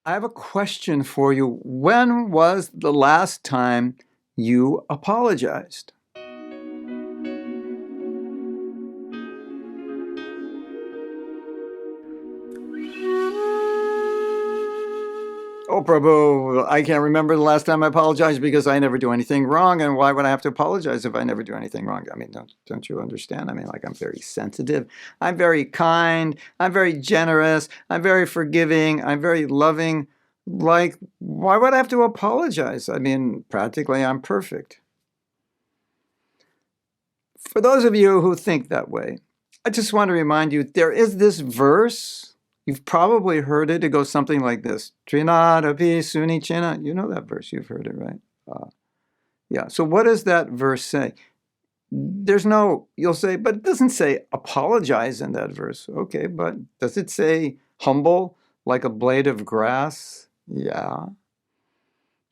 I have a question for you. When was the last time you apologized? Oh, Prabhu, I can't remember the last time I apologized because I never do anything wrong. And why would I have to apologize if I never do anything wrong? I mean, don't you understand? I mean, like, I'm very sensitive. I'm very kind. I'm very generous. I'm very forgiving. I'm very loving. Like, why would I have to apologize? I mean, practically, I'm perfect. For those of you who think that way, I just want to remind you there is this verse. You've probably heard it. It goes something like this. Trinadapi sunichena. You know that verse. You've heard it, right? Yeah. So what does that verse say? You'll say, but it doesn't say apologize in that verse. Okay, but does it say humble like a blade of grass? Yeah.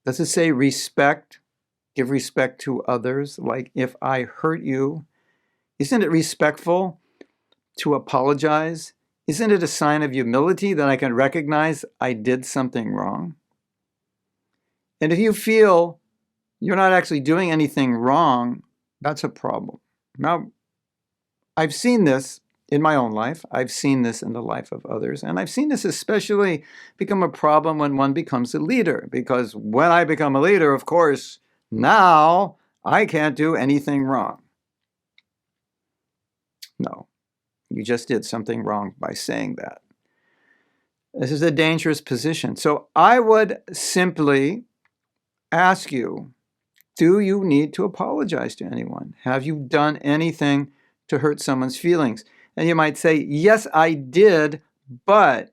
Does it say respect? Give respect to others. Like if I hurt you, isn't it respectful to apologize? Isn't it a sign of humility that I can recognize I did something wrong? And if you feel you're not actually doing anything wrong, that's a problem. Now, I've seen this in my own life. I've seen this in the life of others. And I've seen this especially become a problem when one becomes a leader. Because when I become a leader, of course, now I can't do anything wrong. No, you just did something wrong by saying that. This is a dangerous position. So I would simply ask you, do you need to apologize to anyone? Have you done anything to hurt someone's feelings? And you might say, yes, I did, but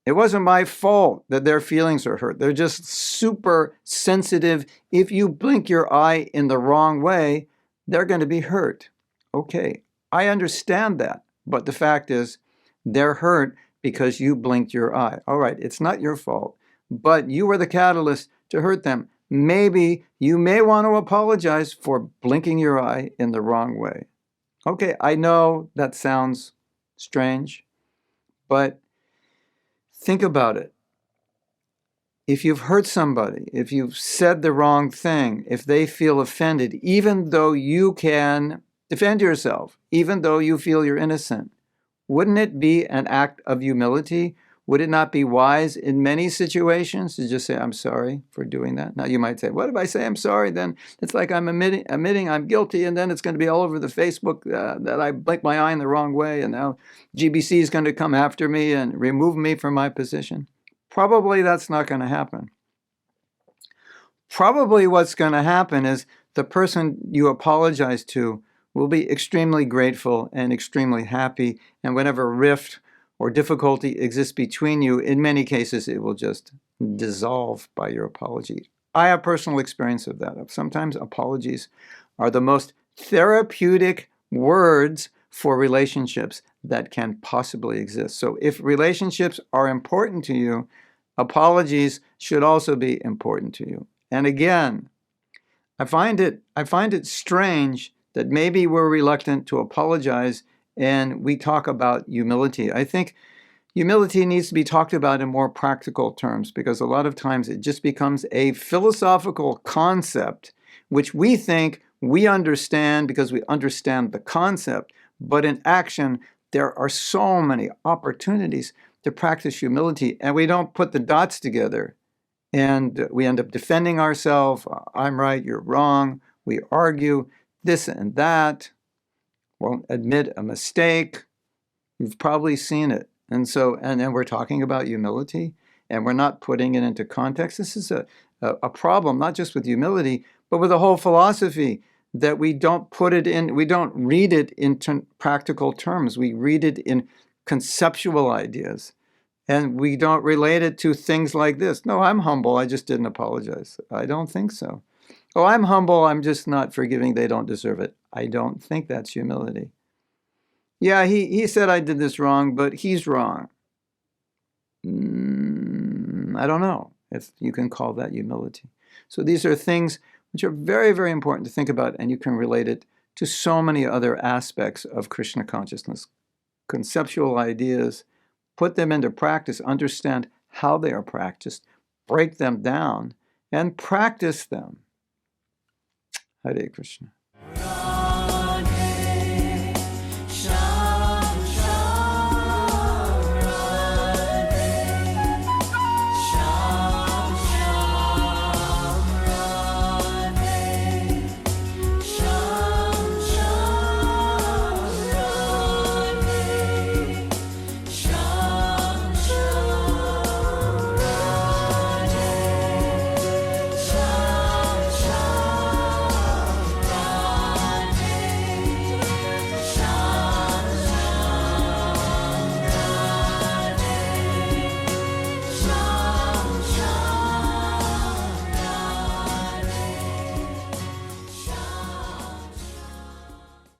it wasn't my fault that their feelings are hurt. They're just super sensitive. If you blink your eye in the wrong way, they're going to be hurt. Okay, I understand that. But the fact is, they're hurt because you blinked your eye. All right, it's not your fault, but you were the catalyst to hurt them. Maybe you may want to apologize for blinking your eye in the wrong way. Okay, I know that sounds strange, but think about it. If you've hurt somebody, if you've said the wrong thing, if they feel offended, even though you can defend yourself, even though you feel you're innocent, wouldn't it be an act of humility? Would it not be wise in many situations to just say, I'm sorry for doing that? Now you might say, what if I say I'm sorry? Then it's like I'm admitting I'm guilty, and then it's going to be all over the Facebook that I blinked my eye in the wrong way, and now GBC is going to come after me and remove me from my position. Probably that's not going to happen. Probably what's going to happen is the person you apologize to will be extremely grateful and extremely happy, and whatever rift or difficulty exists between you, in many cases it will just dissolve by your apology. I have personal experience of that. Sometimes apologies are the most therapeutic words for relationships that can possibly exist. So if relationships are important to you, apologies should also be important to you. And again, I find it strange that maybe we're reluctant to apologize and we talk about humility. I think humility needs to be talked about in more practical terms, because a lot of times it just becomes a philosophical concept which we think we understand because we understand the concept. But in action, there are so many opportunities to practice humility, and we don't put the dots together. And we end up defending ourselves. I'm right, you're wrong. We argue this and that. Won't admit a mistake. You've probably seen it. And then we're talking about humility, and we're not putting it into context. This is a problem, not just with humility, but with the whole philosophy, that we don't read it in practical terms. We read it in conceptual ideas. And we don't relate it to things like this. No, I'm humble. I just didn't apologize. I don't think so. Oh, I'm humble. I'm just not forgiving. They don't deserve it. I don't think that's humility. Yeah, he said I did this wrong, but he's wrong. I don't know if you can call that humility. So these are things which are very, very important to think about, and you can relate it to so many other aspects of Krishna consciousness. Conceptual ideas, put them into practice, understand how they are practiced, break them down, and practice them. Hare Krishna.